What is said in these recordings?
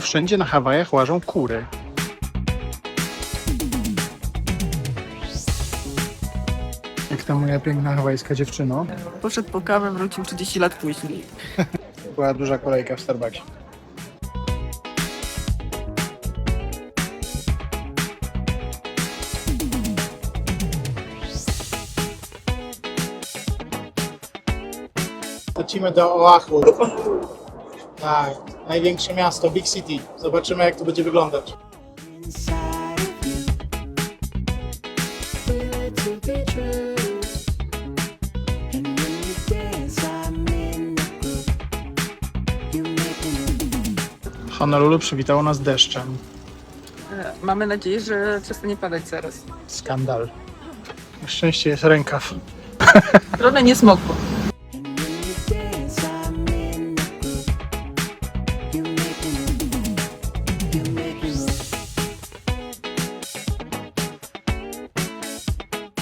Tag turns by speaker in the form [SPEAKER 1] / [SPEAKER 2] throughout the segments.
[SPEAKER 1] Wszędzie na Hawajach łażą kury. Jak ta moja piękna hawajska dziewczyno?
[SPEAKER 2] Poszedł po kawę, wrócił 30 lat później.
[SPEAKER 1] Była duża kolejka w Starbucksie. Lecimy do Oahu. Tak, największe miasto, Big City. Zobaczymy, jak to będzie wyglądać. Honolulu przywitało nas deszczem.
[SPEAKER 2] Mamy nadzieję, że przestanie padać zaraz.
[SPEAKER 1] Skandal. Na szczęście jest rękaw.
[SPEAKER 2] Trochę nie smokło.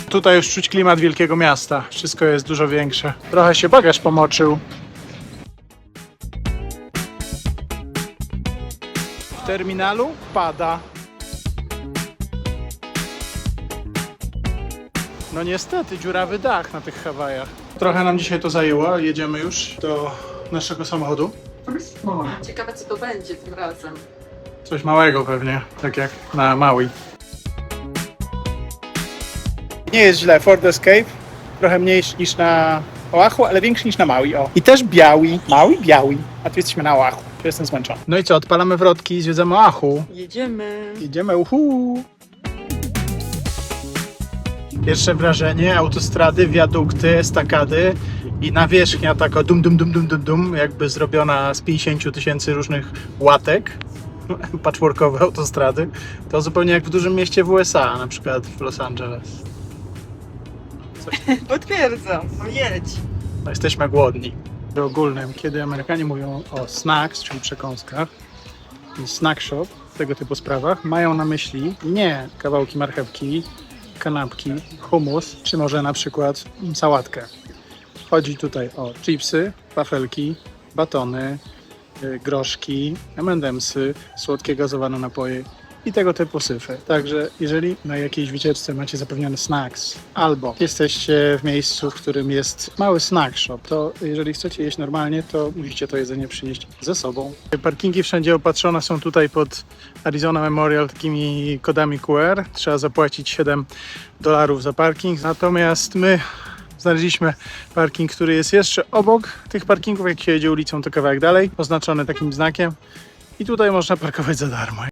[SPEAKER 1] Tutaj już czuć klimat wielkiego miasta. Wszystko jest dużo większe. Trochę się bagaż pomoczył. W terminalu pada. No niestety, dziurawy dach na tych Hawajach. Trochę nam dzisiaj to zajęło. Jedziemy już do naszego samochodu.
[SPEAKER 2] Ciekawe, co to będzie tym razem.
[SPEAKER 1] Coś małego pewnie, tak jak na Maui. Nie jest źle, Ford Escape. Trochę mniejszy niż na Oahu, ale większy niż na Maui. O. I też biały. Maui, biały. A tu jesteśmy na Oahu. Tu jestem zmęczony. No i co, odpalamy wrotki i zwiedzamy Oahu.
[SPEAKER 2] Jedziemy.
[SPEAKER 1] Jedziemy, uhu. Pierwsze wrażenie, autostrady, wiadukty, estakady i nawierzchnia taka dum, dum, dum, dum, dum, dum, jakby zrobiona z 50 000 różnych łatek. Patchworkowe autostrady. To zupełnie jak w dużym mieście w USA, na przykład w Los Angeles.
[SPEAKER 2] Potwierdzam, no jedź.
[SPEAKER 1] No, jesteśmy głodni. W ogólnym, kiedy Amerykanie mówią o snacks, czyli przekąskach, i snack shop, tego typu sprawach, mają na myśli nie kawałki marchewki, kanapki, hummus, czy może na przykład sałatkę. Chodzi tutaj o chipsy, wafelki, batony, groszki, M&M'sy, słodkie gazowane napoje i tego typu syfy. Także jeżeli na jakiejś wycieczce macie zapewniony snacks albo jesteście w miejscu, w którym jest mały snack shop, to jeżeli chcecie jeść normalnie, to musicie to jedzenie przynieść ze sobą. Parkingi wszędzie opatrzone są tutaj pod Arizona Memorial takimi kodami QR. Trzeba zapłacić $7 za parking. Natomiast my znaleźliśmy parking, który jest jeszcze obok tych parkingów. Jak się jedzie ulicą, to kawałek dalej, oznaczony takim znakiem. I tutaj można parkować za darmo.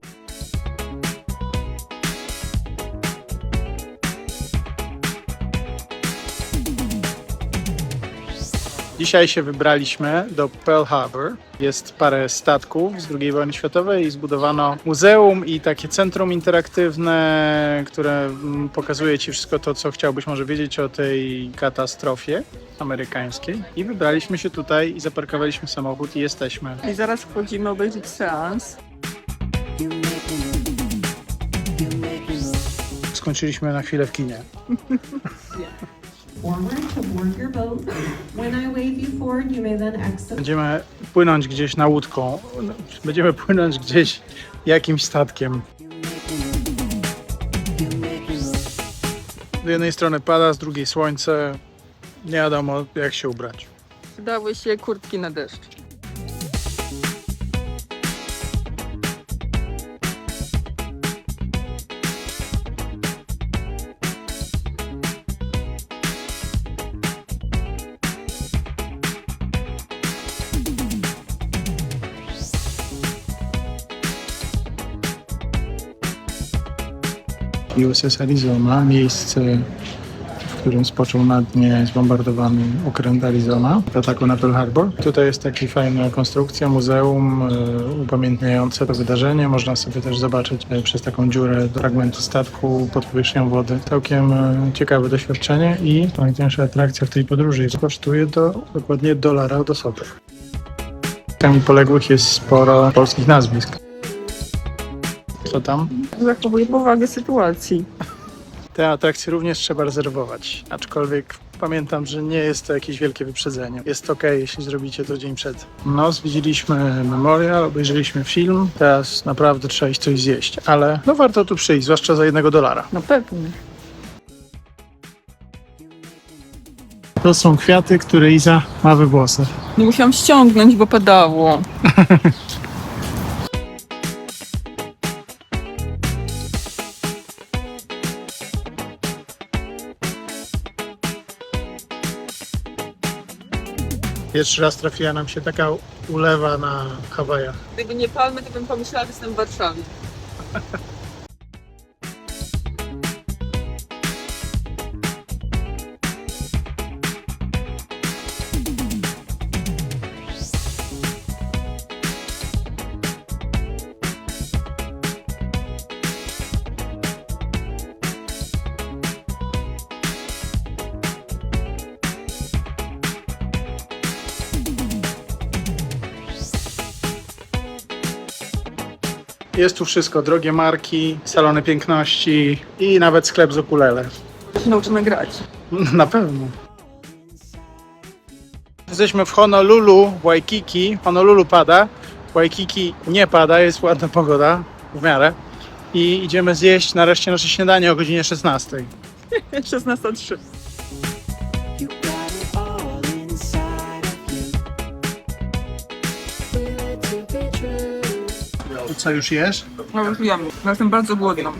[SPEAKER 1] Dzisiaj się wybraliśmy do Pearl Harbor. Jest parę statków z II wojny światowej i zbudowano muzeum i takie centrum interaktywne, które pokazuje Ci wszystko to, co chciałbyś może wiedzieć o tej katastrofie amerykańskiej. I wybraliśmy się tutaj i zaparkowaliśmy samochód i jesteśmy.
[SPEAKER 2] I zaraz wchodzimy obejrzeć seans.
[SPEAKER 1] Skończyliśmy na chwilę w kinie.
[SPEAKER 3] Forward to board your boat. When I wave you forward, you may then exit.
[SPEAKER 1] Będziemy płynąć gdzieś na łódką. Będziemy płynąć gdzieś jakimś statkiem. Z jednej strony pada, z drugiej słońce. Nie wiadomo, jak się ubrać.
[SPEAKER 2] Przydały się kurtki na deszcz.
[SPEAKER 1] USS Arizona, miejsce, w którym spoczął na dnie zbombardowany okręt Arizona w ataku na Pearl Harbor. Tutaj jest taka fajna konstrukcja, muzeum upamiętniające to wydarzenie. Można sobie też zobaczyć przez taką dziurę fragmenty statku pod powierzchnią wody. Całkiem ciekawe doświadczenie i największa atrakcja w tej podróży kosztuje dokładnie $1 od osoby. Tam poległych jest sporo polskich nazwisk. Co tam?
[SPEAKER 2] Zachowuję powagę sytuacji.
[SPEAKER 1] Te atrakcje również trzeba rezerwować, aczkolwiek pamiętam, że nie jest to jakieś wielkie wyprzedzenie. Jest ok, jeśli zrobicie to dzień przed. No, zwiedziliśmy memorial, obejrzeliśmy film, teraz naprawdę trzeba iść coś zjeść, ale no warto tu przyjść, zwłaszcza za $1.
[SPEAKER 2] No pewnie.
[SPEAKER 1] To są kwiaty, które Iza ma we włosach.
[SPEAKER 2] Nie musiałam ściągnąć, bo padało.
[SPEAKER 1] Pierwszy raz trafiła nam się taka ulewa na Hawajach.
[SPEAKER 2] Gdyby nie palmy, to bym pomyślała, że jestem w Warszawie.
[SPEAKER 1] Jest tu wszystko, drogie marki, salony piękności i nawet sklep z ukulele.
[SPEAKER 2] Się nauczymy grać.
[SPEAKER 1] Na pewno. Jesteśmy w Honolulu, Waikiki. Honolulu pada, Waikiki nie pada, jest ładna pogoda, w miarę. I idziemy zjeść nareszcie nasze śniadanie o godzinie 16.
[SPEAKER 2] 16:03.
[SPEAKER 4] You got it all inside of you. Feel it to be true.
[SPEAKER 1] To co, już jesz?
[SPEAKER 2] No już jemy. Jestem bardzo głodna.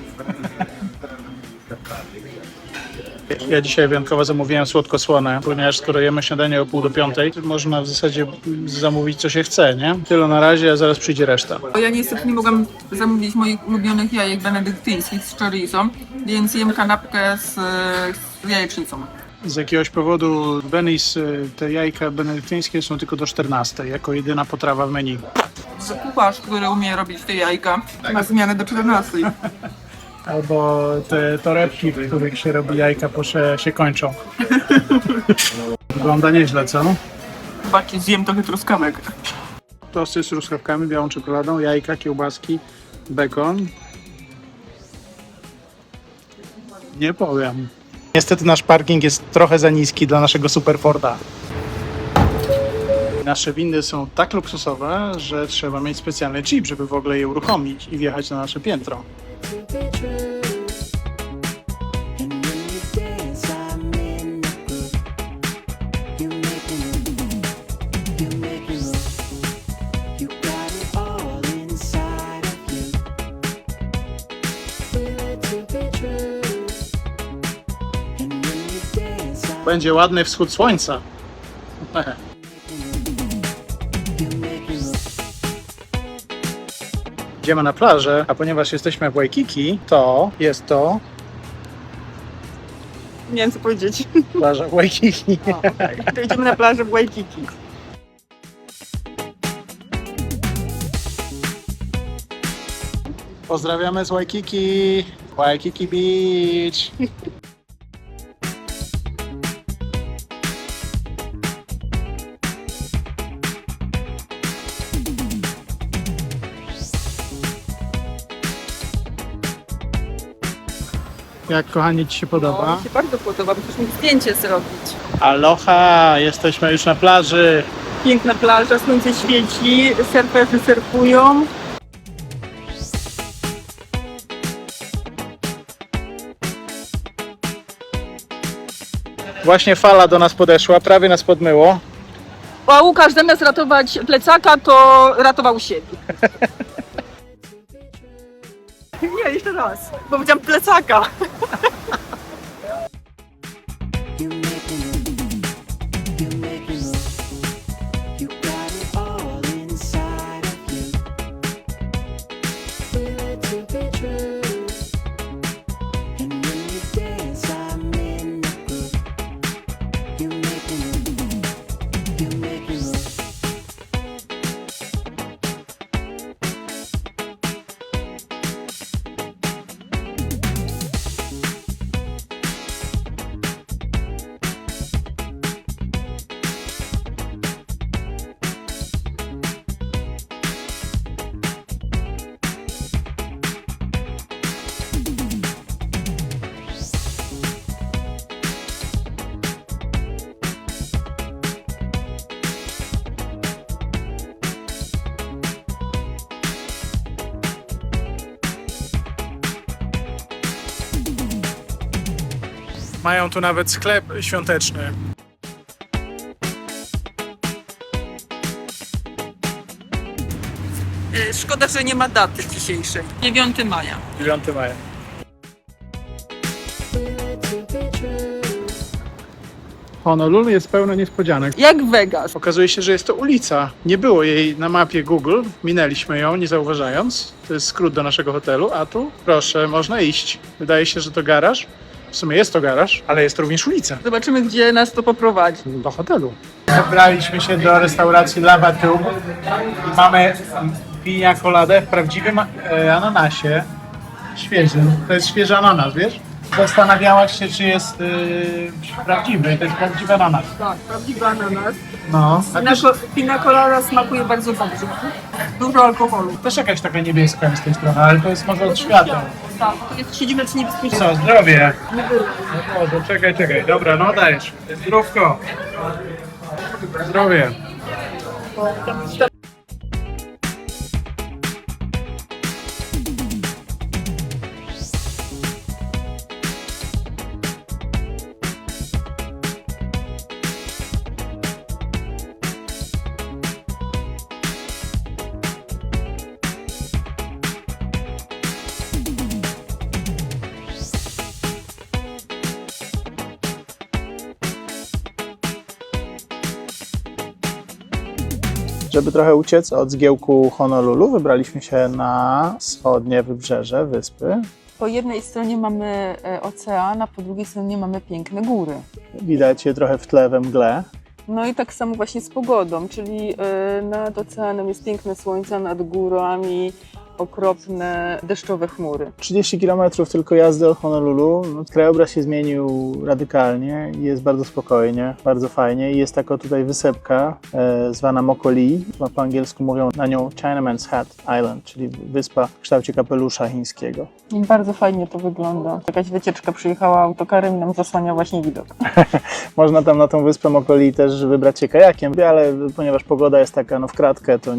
[SPEAKER 1] Ja dzisiaj wyjątkowo zamówiłem słodko-słone, ponieważ skoro jemy śniadanie o 4:30, można w zasadzie zamówić co się chce, nie? Tyle na razie, a zaraz przyjdzie reszta.
[SPEAKER 2] Bo ja niestety nie mogłam zamówić moich ulubionych jajek benedyktyńskich z chorizo, więc jem kanapkę z jajecznicą.
[SPEAKER 1] Z jakiegoś powodu w Venice te jajka benedyktyńskie są tylko do 14, jako jedyna potrawa w menu.
[SPEAKER 2] Że kucharz, który umie robić te jajka, ma zmianę do 14.
[SPEAKER 1] Albo te torebki, w których się robi jajka, się kończą. Wygląda nieźle, co?
[SPEAKER 2] Zobaczcie, zjem trochę truskawek.
[SPEAKER 1] Tosty z truskawkami, białą czekoladą, jajka, kiełbaski, bekon. Nie powiem. Niestety nasz parking jest trochę za niski dla naszego Superforda. Nasze windy są tak luksusowe, że trzeba mieć specjalny chip, żeby w ogóle je uruchomić i wjechać na nasze piętro.
[SPEAKER 4] To be true. And when you dance, I'm in the groove. You make me move. You make me move. You got it all inside of you. Feel it to be true. And when you dance, I'm
[SPEAKER 1] Będzie ładny wschód słońca.
[SPEAKER 4] you make me move.
[SPEAKER 1] Idziemy na plażę, a ponieważ jesteśmy w Waikiki, to jest to
[SPEAKER 2] Nie wiem co powiedzieć.
[SPEAKER 1] plaża Waikiki.
[SPEAKER 2] To idziemy na plażę w Waikiki.
[SPEAKER 1] Pozdrawiamy z Waikiki. Waikiki Beach. Jak, kochanie, Ci się podoba?
[SPEAKER 2] No, mi się bardzo podoba, bo chcesz mi zdjęcie zrobić.
[SPEAKER 1] Aloha, jesteśmy już na plaży.
[SPEAKER 2] Piękna plaża, słońce świeci, surferzy surfują.
[SPEAKER 1] Właśnie fala do nas podeszła, prawie nas podmyło.
[SPEAKER 2] A Łukasz zamiast ratować plecaka, to ratował siebie. Nie, jeszcze raz, bo powiedziałam plecaka.
[SPEAKER 4] You make me move. You make me move. You got it all inside of you. Feel it to be true. And when you dance, I'm in the groove.
[SPEAKER 1] Mają tu nawet sklep świąteczny.
[SPEAKER 2] Szkoda, że nie ma daty dzisiejszej. 9 maja.
[SPEAKER 1] 9 maja. Honolulu jest pełno niespodzianek.
[SPEAKER 2] Jak Vegas.
[SPEAKER 1] Okazuje się, że jest to ulica. Nie było jej na mapie Google. Minęliśmy ją, nie zauważając. To jest skrót do naszego hotelu, a tu, proszę, można iść. Wydaje się, że to garaż. W sumie jest to garaż, ale jest również ulica.
[SPEAKER 2] Zobaczymy, gdzie nas to poprowadzi.
[SPEAKER 1] Do hotelu. Wybraliśmy się do restauracji Lava Tube i mamy piña coladę w prawdziwym ananasie. Świeżym. To jest świeży ananas, wiesz? Zastanawiałaś się, czy jest prawdziwy. To jest prawdziwy ananas.
[SPEAKER 2] Tak, prawdziwy ananas.
[SPEAKER 1] No. A też,
[SPEAKER 2] Pina colada smakuje bardzo dobrze. Dużo alkoholu.
[SPEAKER 1] też jakaś taka niebieska jest z tej strony, ale to jest może od światła.
[SPEAKER 2] Tak, to jest siedzibecz niebezpieczny.
[SPEAKER 1] Co, zdrowie? No to czekaj. Dobra, no dajesz. Zdrówko. Zdrowie. Żeby trochę uciec od zgiełku Honolulu, wybraliśmy się na wschodnie wybrzeże wyspy.
[SPEAKER 2] Po jednej stronie mamy ocean, a po drugiej stronie mamy piękne góry.
[SPEAKER 1] Widać je trochę w tle we mgle.
[SPEAKER 2] No i tak samo właśnie z pogodą, czyli nad oceanem jest piękne słońce, nad górami okropne deszczowe chmury.
[SPEAKER 1] 30 km tylko jazdy od Honolulu. No, krajobraz się zmienił radykalnie. Jest bardzo spokojnie, bardzo fajnie. I jest taka tutaj wysepka zwana Mokoli. Po angielsku mówią na nią Chinaman's Hat Island, czyli wyspa w kształcie kapelusza chińskiego.
[SPEAKER 2] I bardzo fajnie to wygląda. Jakaś wycieczka przyjechała autokarem i nam zasłania właśnie widok.
[SPEAKER 1] Można tam na tą wyspę Mokoli też wybrać się kajakiem, ale ponieważ pogoda jest taka w kratkę, to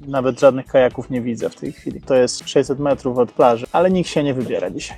[SPEAKER 1] nawet żadnych kajaków nie widzę w tej chwili. To jest 600 metrów od plaży, ale nikt się nie wybiera dzisiaj.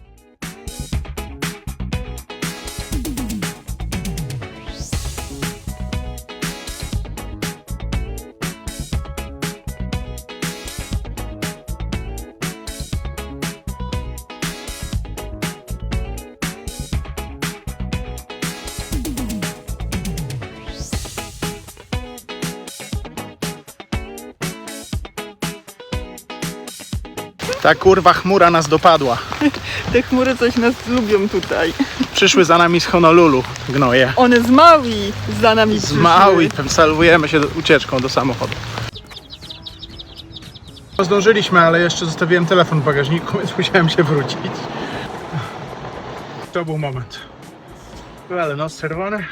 [SPEAKER 1] Ta kurwa chmura nas dopadła.
[SPEAKER 2] Te chmury coś nas lubią tutaj.
[SPEAKER 1] Przyszły za nami z Honolulu, gnoje.
[SPEAKER 2] One z Maui za nami
[SPEAKER 1] Z
[SPEAKER 2] przyszły.
[SPEAKER 1] Maui, salwujemy się ucieczką do samochodu. Zdążyliśmy, ale jeszcze zostawiłem telefon w bagażniku, więc musiałem się wrócić. To był moment. Ale nos czerwony.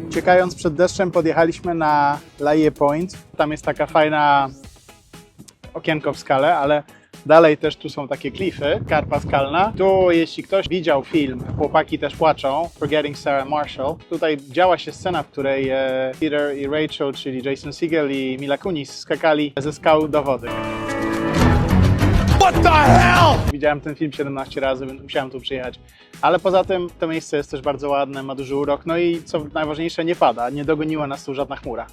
[SPEAKER 1] Uciekając przed deszczem podjechaliśmy na Laie Point. Tam jest taka fajna okienko w skale, ale dalej też tu są takie klify, karpa skalna. Tu, jeśli ktoś widział film, chłopaki też płaczą, Forgetting Sarah Marshall. Tutaj działa się scena, w której Peter i Rachel, czyli Jason Segel i Mila Kunis skakali ze skał do wody. What the hell? Widziałem ten film 17 razy, więc musiałem tu przyjechać. Ale poza tym to miejsce jest też bardzo ładne, ma duży urok, no i co najważniejsze, nie pada, nie dogoniła nas tu żadna chmura.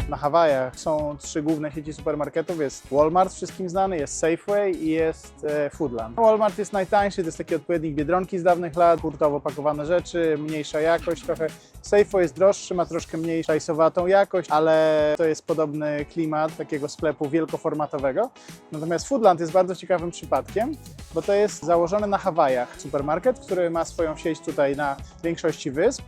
[SPEAKER 1] Na Hawajach są 3 główne sieci supermarketów. Jest Walmart, wszystkim znany, jest Safeway i jest Foodland. Walmart jest najtańszy, to jest taki odpowiednik Biedronki z dawnych lat, hurtowo pakowane rzeczy, mniejsza jakość trochę. Safeway jest droższy, ma troszkę mniej szajsowatą jakość, ale to jest podobny klimat takiego sklepu wielkoformatowego. Natomiast Foodland jest bardzo ciekawym przypadkiem, bo to jest założony na Hawajach supermarket, który ma swoją sieć tutaj na większości wysp.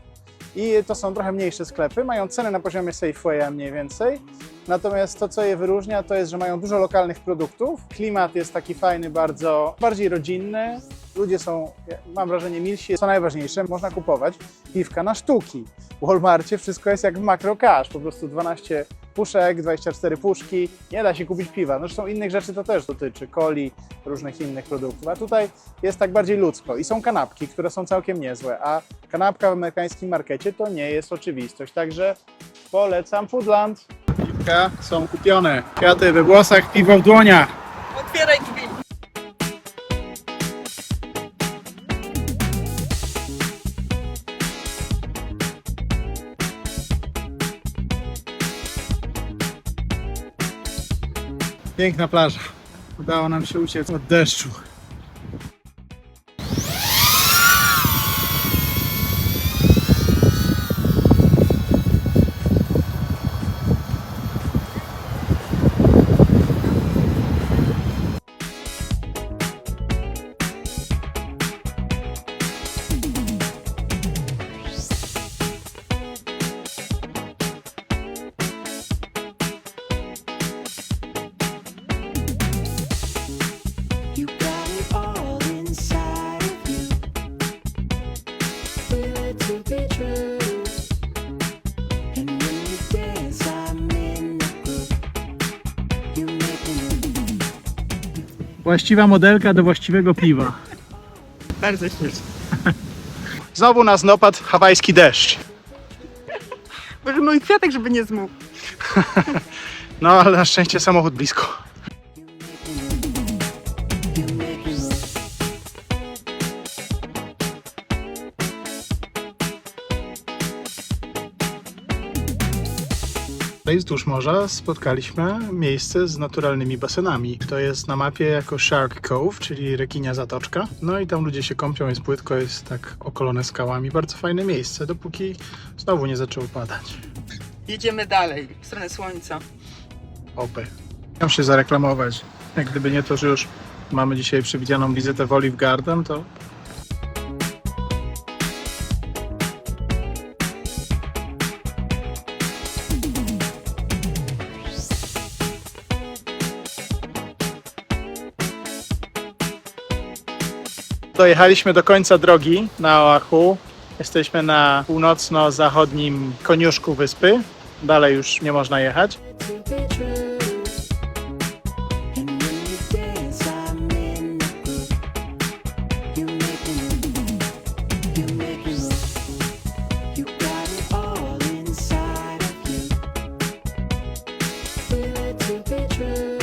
[SPEAKER 1] I to są trochę mniejsze sklepy, mają ceny na poziomie Safewaya mniej więcej. Natomiast to, co je wyróżnia, to jest, że mają dużo lokalnych produktów. Klimat jest taki fajny, bardziej rodzinny. Ludzie są, mam wrażenie, milsi. Co najważniejsze, można kupować piwka na sztuki. W Walmarcie wszystko jest jak w Macro Cash, po prostu 12 puszek, 24 puszki, nie da się kupić piwa. Zresztą innych rzeczy to też dotyczy, coli, różnych innych produktów. A tutaj jest tak bardziej ludzko i są kanapki, które są całkiem niezłe, a kanapka w amerykańskim markecie to nie jest oczywistość. Także polecam Foodland. Piwka są kupione, kwiaty we włosach, piwo w dłoniach.
[SPEAKER 2] Otwieraj drzwi.
[SPEAKER 1] Piękna plaża. Udało nam się uciec od deszczu.
[SPEAKER 4] You got it all inside of you. Feel it to be true. And when you dance, I'm in the groove. You make me move.
[SPEAKER 1] Właściwa modelka do właściwego piwa.
[SPEAKER 2] Bardzo śmieszne.
[SPEAKER 1] Znowu nas dopadł hawajski deszcz.
[SPEAKER 2] Może mój kwiatek, żeby nie zmógł.
[SPEAKER 1] No ale na szczęście samochód blisko.
[SPEAKER 4] You make me move.
[SPEAKER 1] Tutaj wzdłuż morza spotkaliśmy miejsce z naturalnymi basenami. To jest na mapie jako Shark Cove, czyli rekinia zatoczka. No i tam ludzie się kąpią, jest płytko, jest tak okolone skałami. Bardzo fajne miejsce, dopóki znowu nie zaczęło padać.
[SPEAKER 2] Jedziemy dalej, w stronę słońca.
[SPEAKER 1] Opy. Chciałem się zareklamować. Jak gdyby nie to, że już mamy dzisiaj przewidzianą wizytę w Olive Garden, to dojechaliśmy do końca drogi na Oahu. Jesteśmy na północno-zachodnim koniuszku wyspy. Dalej już nie można jechać.
[SPEAKER 4] To be true. And when you dance, I'm in the groove. You make me move. You make me move. You got it all inside of you. Feel it to be true.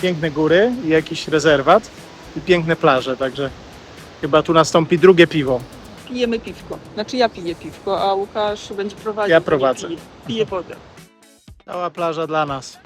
[SPEAKER 1] Piękne góry i jakiś rezerwat i piękne plaże, także chyba tu nastąpi drugie piwo.
[SPEAKER 2] Pijemy piwko. Znaczy ja piję piwko, a Łukasz będzie prowadził.
[SPEAKER 1] Ja
[SPEAKER 2] to nie
[SPEAKER 1] prowadzę.
[SPEAKER 2] Pije wodę.
[SPEAKER 1] Cała plaża dla nas.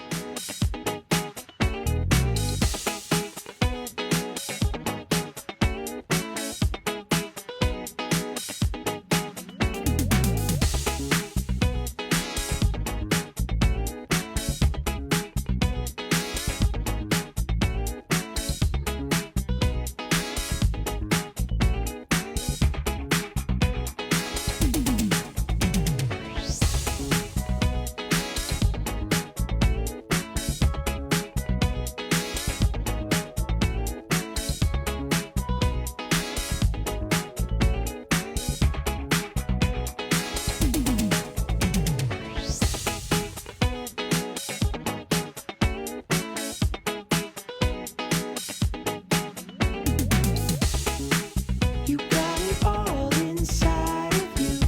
[SPEAKER 4] You got it all inside of you.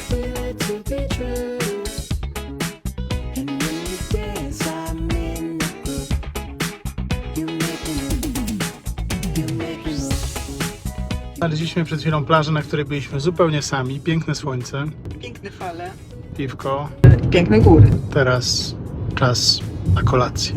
[SPEAKER 4] Feel it to be true. And when you dance, I'm in the groove. You make me move. You make me move.
[SPEAKER 1] Znaleźliśmy przed chwilą plażę, na której byliśmy zupełnie sami. Piękne słońce.
[SPEAKER 2] Piękne fale.
[SPEAKER 1] piwko.
[SPEAKER 2] Piękne góry.
[SPEAKER 1] Teraz czas na kolację.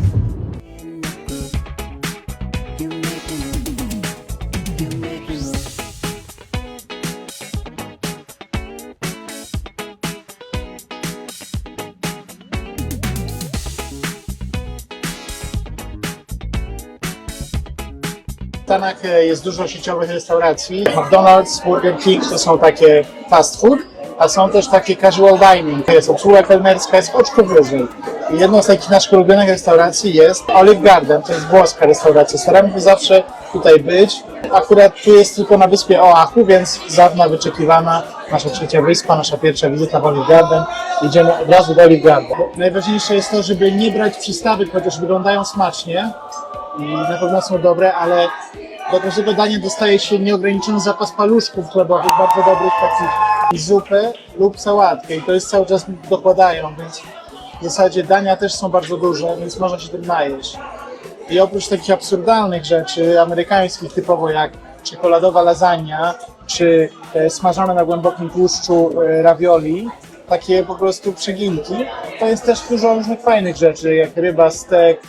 [SPEAKER 1] W Stanach jest dużo sieciowych restauracji. McDonald's, Burger King to są takie fast food, a są też takie casual dining. Jest obsługa kelnerska, jest oczko wyżej. I jedną z takich naszych ulubionych restauracji jest Olive Garden, to jest włoska restauracja. Staramy się zawsze tutaj być. Akurat tu jest tylko na wyspie Oahu, więc z dawna wyczekiwana nasza trzecia wyspa, nasza pierwsza wizyta w Olive Garden. Idziemy od razu do Olive Garden. Najważniejsze jest to, żeby nie brać przystawek, chociaż wyglądają smacznie i na pewno są dobre, ale do każdego dania dostaje się nieograniczony zapas paluszków chlebowych, bardzo dobrych takich, i zupę lub sałatkę i to jest cały czas dokładają, więc w zasadzie dania też są bardzo duże, więc można się tym najeść. I oprócz takich absurdalnych rzeczy, amerykańskich typowo jak czekoladowa lasagna, czy smażone na głębokim tłuszczu ravioli, takie po prostu przeginki, to jest też dużo różnych fajnych rzeczy, jak ryba, stek,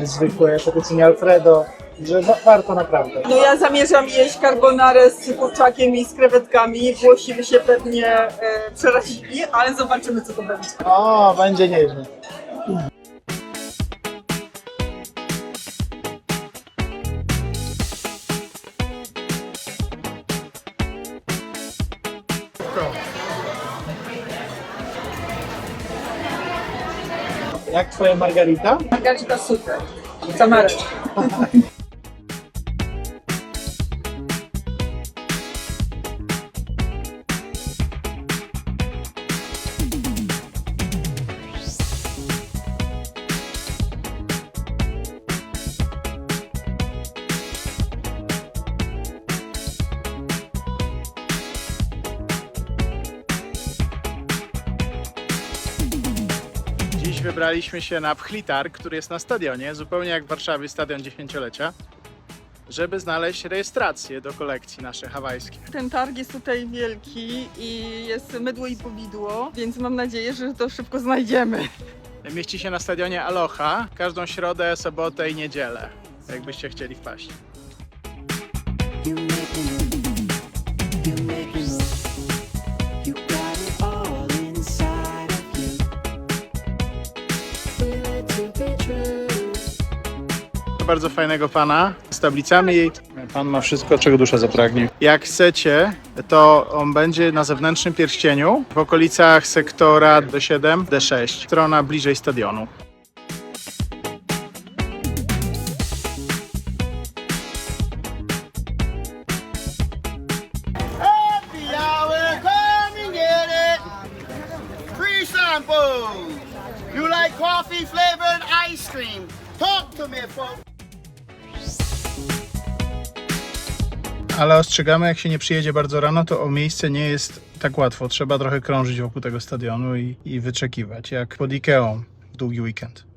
[SPEAKER 1] zwykłe fettuccine alfredo, że warto naprawdę.
[SPEAKER 2] No ja zamierzam jeść carbonarę z kurczakiem i z krewetkami. Włosi by się pewnie przerazili, ale zobaczymy, co to będzie.
[SPEAKER 1] O, będzie nieźle. Jak twoja margarita?
[SPEAKER 2] Margarita super. Zamarek.
[SPEAKER 1] Dziś wybraliśmy się na Pchlitarg, który jest na stadionie, zupełnie jak w Warszawie stadion 10-lecia, żeby znaleźć rejestrację do kolekcji nasze hawajskie.
[SPEAKER 2] Ten targ jest tutaj wielki i jest mydło i powidło, więc mam nadzieję, że to szybko znajdziemy.
[SPEAKER 1] Mieści się na stadionie Aloha każdą środę, sobotę i niedzielę, jakbyście chcieli wpaść.
[SPEAKER 4] You make me move. You got it all inside of you. Feel it to be true.
[SPEAKER 1] Bardzo fajnego pana z tablicami i pan ma wszystko, czego dusza zapragnie. Jak chcecie, to on będzie na zewnętrznym pierścieniu w okolicach sektora D7, D6, strona bliżej stadionu.
[SPEAKER 5] Happy hour, come and get it. Free samples. You like coffee flavored ice cream? Talk to me, folks.
[SPEAKER 1] Ale ostrzegamy, jak się nie przyjedzie bardzo rano, to o miejsce nie jest tak łatwo. Trzeba trochę krążyć wokół tego stadionu i wyczekiwać, jak pod Ikeą w długi weekend.